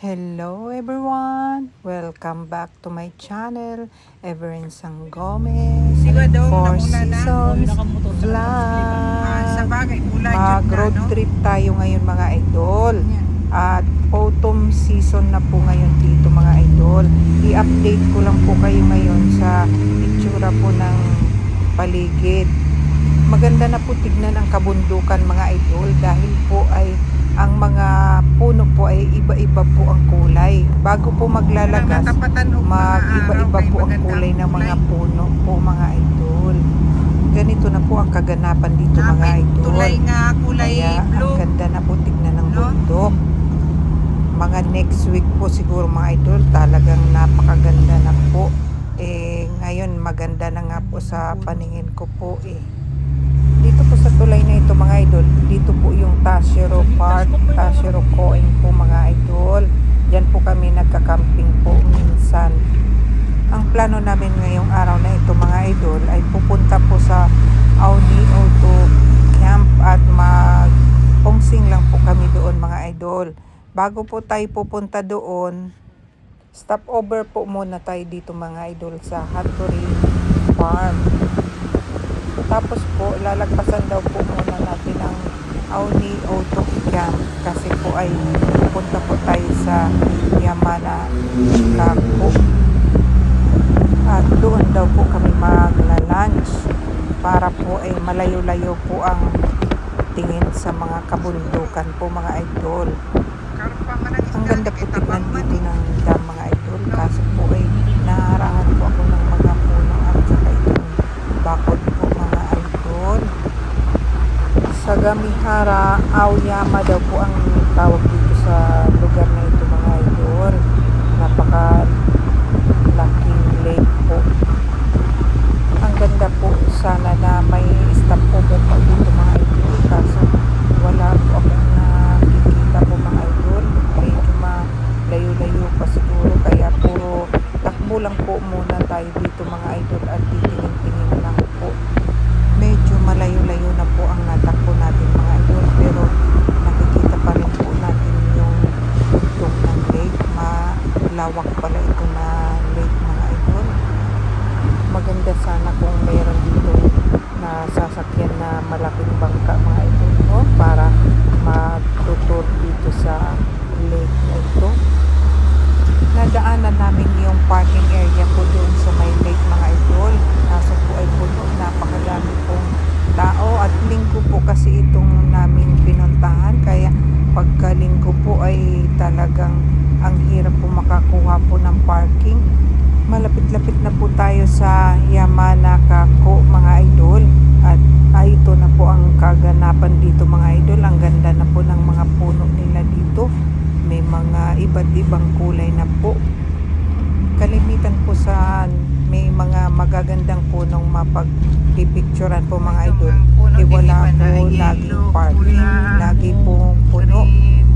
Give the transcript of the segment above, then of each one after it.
Hello everyone! Welcome back to my channel, Everin Sang Gomez, Four Seasons Vlog. Mag-road trip tayo ngayon mga idol. At autumn season na po ngayon dito mga idol. I-update ko lang po kayo ngayon sa itsura po ng paligid. Maganda na po tignan ang kabundukan mga idol dahil po ay ang mga puno po ay iba-iba po ang kulay. Bago po maglalagas, mag-iba-iba po ang kulay ng mga puno po mga idol. Ganito na po ang kaganapan dito mga idol. Kaya ang ganda na po tignan ng bundok. Mga next week po siguro mga idol, talagang napakaganda na po. Ngayon maganda na nga po sa paningin ko po Dito po sa tulay na ito mga idol, dito po yung Tashiro Park, Tashiro Coin po mga idol. Diyan po kami nagka-camping po minsan. Ang plano namin ngayong araw na ito mga idol ay pupunta po sa Auni Auto Camp at mag-pongsing lang po kami doon mga idol. Bago po tayo pupunta doon, stop over po muna tayo dito mga idol sa Hattori Farm. Tapos po, lalagpasan daw po muna natin ang Auni Auto Camp kasi po ay pupunta po tayo sa Yamana Kako. At doon daw po kami magla-lunch para po ay malayo-layo po ang tingin sa mga kabundukan po mga idol. Ang ganda po tignan dito ng dam mga idol kasi po ay naharangan po ako ng mga puno at saka itong bakod po mga idol. Sa Gamihara Aoyama daw po ang tawag dito sa lugar na ito mga idol. Napaka laking lake po. Ang ganda po, sana na may stopover pa dito mga idol kaso wala po akong nakikita po mga idol. Medyo malayo-layo pa siguro kaya puro takbo lang po muna tayo dito mga idol at titingin-tingin lang po. Medyo malayo-layo na po ang natakbo natin mga idol pero nakikita pa rin po natin yung tugtog ng lake. Malawak pala ito na lake mga idol. Maganda sana kung meron dito na sasakyan na malaking bangka mga idol para matutur dito sa lake na ito. Nadaanan namin yung parking area po doon sa may lake mga idol. Kaso po ay puno, napakadami pong tao at linggo po kasi itong naming pinuntahan. Kaya pagka linggo po ay talagang ang hirap po makakuha po ng parking. Malapit-lapit na po tayo sa Yamana Kako mga idol. At ito na po ang kaganapan dito mga idol. Ang ganda na po ng mga puno nila dito. May mga iba't ibang kulay na po. Kalimitan po sa may mga magagandang punong mapag-picturean po mga idol. Wala po laging parking, lagi pong puno.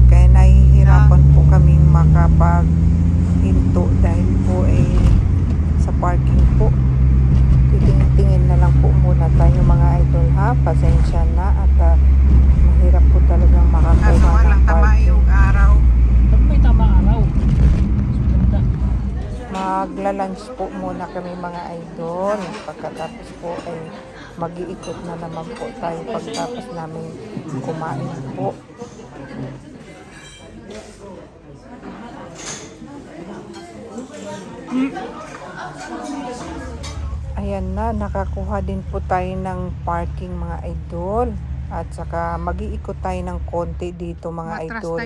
Kaya nahihirapan po kaming makapag-hinto dahil po sa parking po. Titingin na lang po muna tayo mga idol ha. Pasensya na at mahirap po talagang makakuha ng parking. Magla-lunch po muna kami mga idol. Pagkatapos po ay mag-iikot na naman po tayo pagtapos namin kumain po. Ayan na, nakakuha din po tayo ng parking mga idol. At saka mag-iikot tayo ng konti dito mga idol.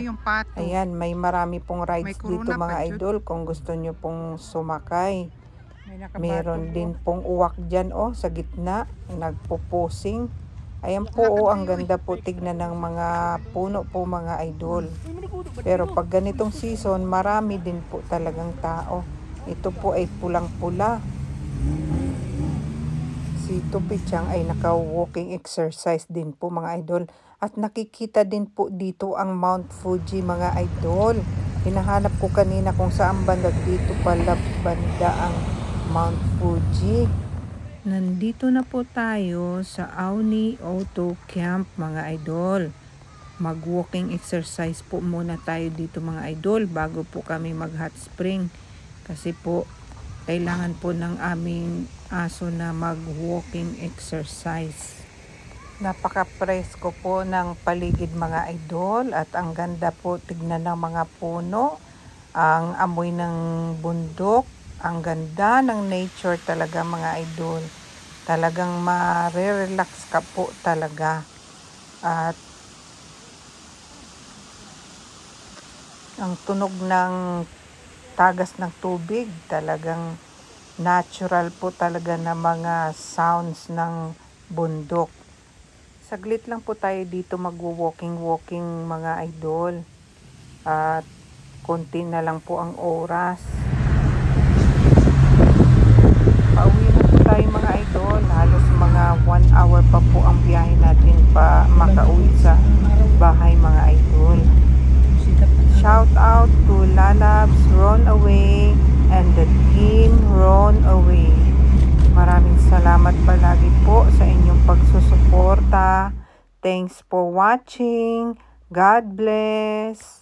Ayan, may marami pong rides dito mga idol kung gusto nyo pong sumakay. Meron din pong uwak dyan sa gitna, nagpo-posing. Ayan po ang ganda po tignan ng mga puno po mga idol. Pero pag ganitong season, marami din po talagang tao. Ito po ay pulang-pula. Si Tupichang ay naka-walking exercise din po mga idol. At nakikita din po dito ang Mount Fuji mga idol. Hinahanap ko kanina kung saan banda dito pala banda ang Mount Fuji. Nandito na po tayo sa Auni Auto Camp mga idol. mag-walking exercise po muna tayo dito mga idol bago po kami mag-hot spring. Kasi po, kailangan po ng aming aso na mag-walking exercise. Napaka-presko po ng paligid mga idol at ang ganda po tignan ng mga puno, ang amoy ng bundok, ang ganda ng nature talaga mga idol. Talagang ma-relax ka po talaga. At ang tunog ng tagas ng tubig, talagang natural po talaga na mga sounds ng bundok. Saglit lang po tayo dito mag-walking mga idol. At konti na lang po ang oras. Pauwi na po tayo mga idol. Halos mga 1 hour pa po ang biyahe natin pa makauwi sa bahay mga idol. Shout out to Lalabs Runaway and the team Runaway. Maraming salamat palagi po sa inyong pagsusuporta. Thanks for watching. God bless.